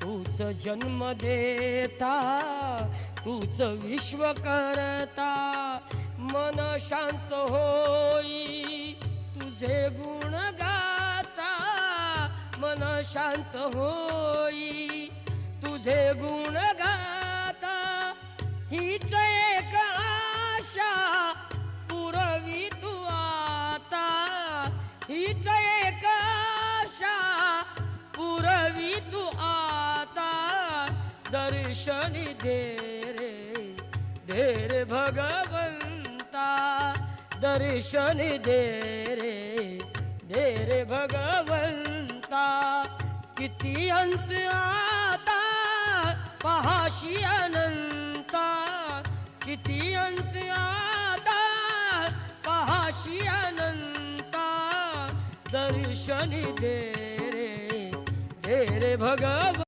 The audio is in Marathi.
तूच जन्म देता, तूच विश्व करता, मन शांत होई तुझे गुण गाता, मन शांत होई तुझे गुण गाता, हीच एक आशा पुरवी तू आता, हीच एक आशा पुरवी तू आता, दर्शनी दे रे भगवंता, दर्शनी दे रे भगवंता, किती अंत आता पहाशी अनंता, किती अंत आता पहाशी अनंता, दर्शनी दे रे भगवंता.